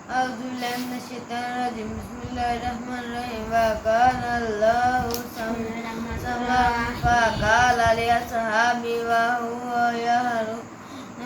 أعوذ بالله من الشيطان الرجيم بسم الله الرحمن الرحيم وكان الله سميعا فقال لأصحابه وهو يهرب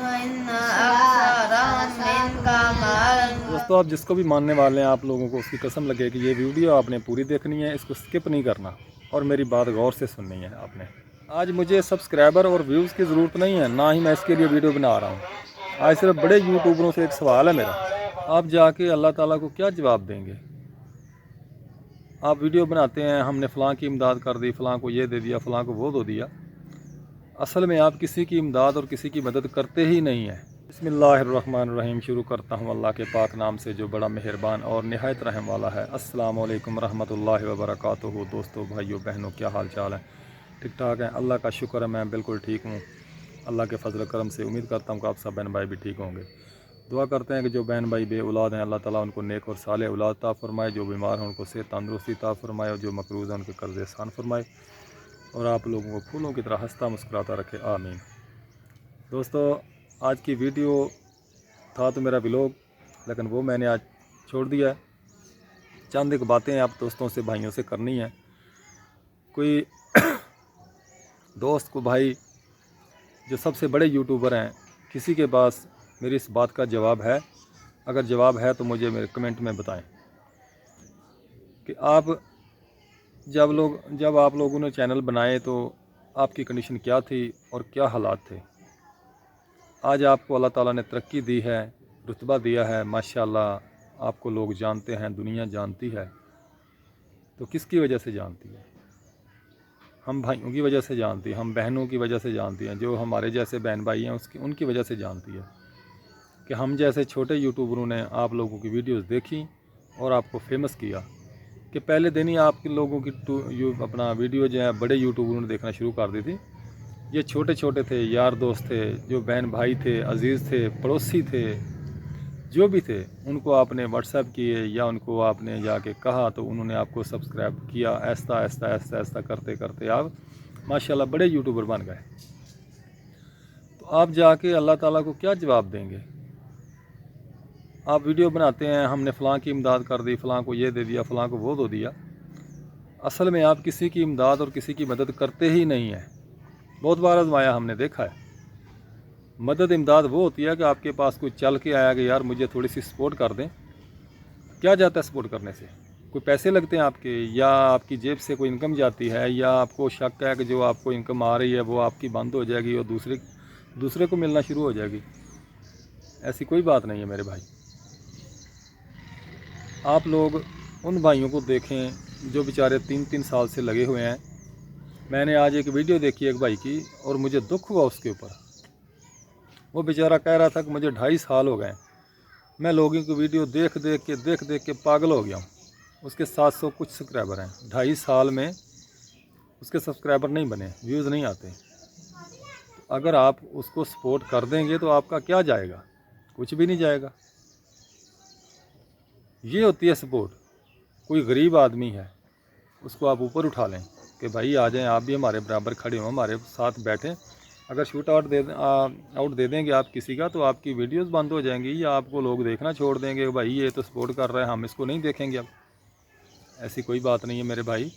وإن أكثرهم منك مالا. دوستو آپ جس کو بھی ماننے والے ہیں آپ لوگوں کو اس کی قسم لگے کہ یہ ویڈیو آپ نے پوری دیکھنی ہے، اس کو سکپ نہیں کرنا اور میری بات غور سے سننی ہے آپ نے. آج مجھے سبسکرائبر اور ویوز کی ضرورت نہیں ہے، نہ ہی میں اس کے لیے ویڈیو بنا رہا ہوں. آج صرف بڑے یوٹیوبروں سے ایک سوال ہے میرا، آپ جا کے اللہ تعالیٰ کو کیا جواب دیں گے؟ آپ ویڈیو بناتے ہیں ہم نے فلاں کی امداد کر دی، فلاں کو یہ دے دیا، فلاں کو وہ دے دیا. اصل میں آپ کسی کی امداد اور کسی کی مدد کرتے ہی نہیں ہیں. بسم اللہ الرحمن الرحیم. شروع کرتا ہوں اللہ کے پاک نام سے جو بڑا مہربان اور نہایت رحم والا ہے. السلام علیکم ورحمۃ اللہ وبرکاتہ. دوستو، بھائیو، بہنوں، کیا حال چال ہے؟ ٹھیک ٹھاک ہیں؟ اللہ کا شکر ہے میں بالکل ٹھیک ہوں. اللہ کے فضل و کرم سے امید کرتا ہوں کہ آپ سب بہن بھائی بھی ٹھیک ہوں گے. دعا کرتے ہیں کہ جو بہن بھائی بے اولاد ہیں اللہ تعالیٰ ان کو نیک اور صالح اولاد عطا فرمائے، جو بیمار ہیں ان کو صحت تندرستی عطا فرمائے، اور جو مقروض ہیں ان کے قرض آسان فرمائے، اور آپ لوگوں کو پھولوں کی طرح ہنستا مسکراتا رکھے، آمین. دوستو، آج کی ویڈیو تھا تو میرا ولاگ، لیکن وہ میں نے آج چھوڑ دیا ہے. چند ایک باتیں آپ دوستوں سے، بھائیوں سے کرنی ہیں. کوئی دوست کو بھائی جو سب سے بڑے یوٹیوبر ہیں، کسی کے پاس میری اس بات کا جواب ہے؟ اگر جواب ہے تو مجھے میرے کمنٹ میں بتائیں کہ جب آپ لوگوں نے چینل بنائے تو آپ کی کنڈیشن کیا تھی اور کیا حالات تھے. آج آپ کو اللہ تعالیٰ نے ترقی دی ہے، رتبہ دیا ہے، ماشاءاللہ آپ کو لوگ جانتے ہیں، دنیا جانتی ہے. تو کس کی وجہ سے جانتی ہے؟ ہم بھائیوں کی وجہ سے جانتی ہے، ہم بہنوں کی وجہ سے جانتی ہیں، جو ہمارے جیسے بہن بھائی ہیں ان کی وجہ سے جانتی ہے کہ ہم جیسے چھوٹے یوٹیوبروں نے آپ لوگوں کی ویڈیوز دیکھی اور آپ کو فیمس کیا. کہ پہلے دن ہی آپ کے لوگوں کی اپنا ویڈیو جو ہے بڑے یوٹیوبروں نے دیکھنا شروع کر دی تھی. یہ چھوٹے چھوٹے تھے، یار دوست تھے، جو بہن بھائی تھے، عزیز تھے، پڑوسی تھے، جو بھی تھے، ان کو آپ نے واٹس ایپ کیے یا ان کو آپ نے جا کے کہا تو انہوں نے آپ کو سبسکرائب کیا. ایسا ایسا ایسا ایسا کرتے کرتے آپ ماشاءاللہ بڑے یوٹیوبر بن گئے. تو آپ جا کے اللہ تعالیٰ کو کیا جواب دیں گے؟ آپ ویڈیو بناتے ہیں ہم نے فلاں کی امداد کر دی، فلاں کو یہ دے دیا، فلاں کو وہ دے دیا. اصل میں آپ کسی کی امداد اور کسی کی مدد کرتے ہی نہیں ہیں. بہت بار آزمایا، ہم نے دیکھا ہے. مدد امداد وہ ہوتی ہے کہ آپ کے پاس کوئی چل کے آیا کہ یار مجھے تھوڑی سی سپورٹ کر دیں. کیا جاتا ہے سپورٹ کرنے سے؟ کوئی پیسے لگتے ہیں آپ کے، یا آپ کی جیب سے کوئی انکم جاتی ہے، یا آپ کو شک ہے کہ جو آپ کو انکم آ رہی ہے وہ آپ کی بند ہو جائے گی اور دوسرے کو ملنا شروع ہو جائے گی. ایسی کوئی بات نہیں ہے میرے بھائی. آپ لوگ ان بھائیوں کو دیکھیں جو بیچارے 3 سال سے لگے ہوئے ہیں. میں نے آج ایک ویڈیو دیکھی ایک بھائی کی اور مجھے دکھ ہوا اس کے اوپر. وہ بیچارہ کہہ رہا تھا کہ مجھے 2.5 سال ہو گئے، میں لوگوں کی ویڈیو دیکھ دیکھ کے پاگل ہو گیا ہوں. اس کے 700 کچھ سبسکرائبر ہیں. 2.5 سال میں اس کے سبسکرائبر نہیں بنے، ویوز نہیں آتے. اگر آپ اس کو سپورٹ کر دیں گے تو آپ کا کیا جائے گا؟ کچھ بھی نہیں جائے گا. یہ ہوتی ہے سپورٹ. کوئی غریب آدمی ہے اس کو آپ اوپر اٹھا لیں کہ بھائی آ جائیں، آپ بھی ہمارے برابر کھڑے ہوں، ہمارے ساتھ بیٹھیں. اگر شوٹ آؤٹ دے دیں گے آپ کسی کا تو آپ کی ویڈیوز بند ہو جائیں گی، یا آپ کو لوگ دیکھنا چھوڑ دیں گے. بھائی یہ تو سپورٹ کر رہے ہیں، ہم اس کو نہیں دیکھیں گے. اب ایسی کوئی بات نہیں ہے میرے بھائی.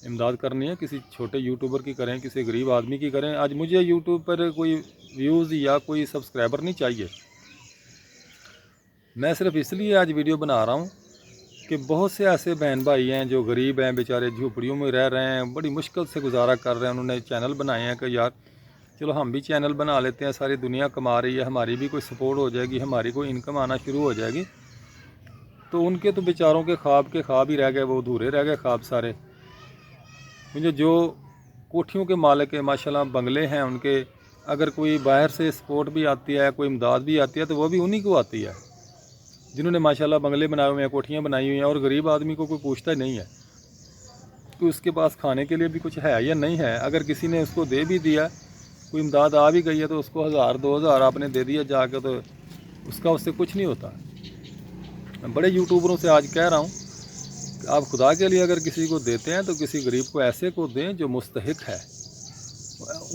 امداد کرنی ہے کسی چھوٹے یوٹیوبر کی کریں، کسی غریب آدمی کی کریں. آج مجھے یوٹیوب پر کوئی ویوز یا کوئی سبسکرائبر نہیں چاہیے. میں صرف اس لیے آج ویڈیو بنا رہا ہوں کہ بہت سے ایسے بہن بھائی ہیں جو غریب ہیں، بیچارے جھوپڑیوں میں رہ رہے ہیں، بڑی مشکل سے گزارا کر رہے ہیں. انہوں نے چینل بنائے ہیں کہ یار چلو ہم بھی چینل بنا لیتے ہیں، ساری دنیا کما رہی ہے، ہماری بھی کوئی سپورٹ ہو جائے گی، ہماری کوئی انکم آنا شروع ہو جائے گی. تو ان کے تو بیچاروں کے خواب ہی رہ گئے، وہ ادھورے رہ گئے خواب سارے. مجھے جو کوٹھیوں کے مالک ہیں، ماشاءاللہ بنگلے ہیں ان کے، اگر کوئی باہر سے سپورٹ بھی آتی ہے، کوئی امداد بھی آتی ہے تو وہ بھی انہی کو آتی ہے جنہوں نے ماشاءاللہ بنگلے بنائے ہوئے ہیں، کوٹھیاں بنائی ہوئی ہیں. اور غریب آدمی کو کوئی پوچھتا ہی نہیں ہے کہ اس کے پاس کھانے کے لیے بھی کچھ ہے یا نہیں ہے. اگر کسی نے اس کو دے بھی دیا، کوئی امداد آ بھی گئی ہے، تو اس کو 1000 2000 آپ نے دے دیا جا کے، تو اس سے کچھ نہیں ہوتا. میں بڑے یوٹیوبروں سے آج کہہ رہا ہوں کہ آپ خدا کے لیے اگر کسی کو دیتے ہیں تو کسی غریب کو ایسے کو دیں جو مستحق ہے.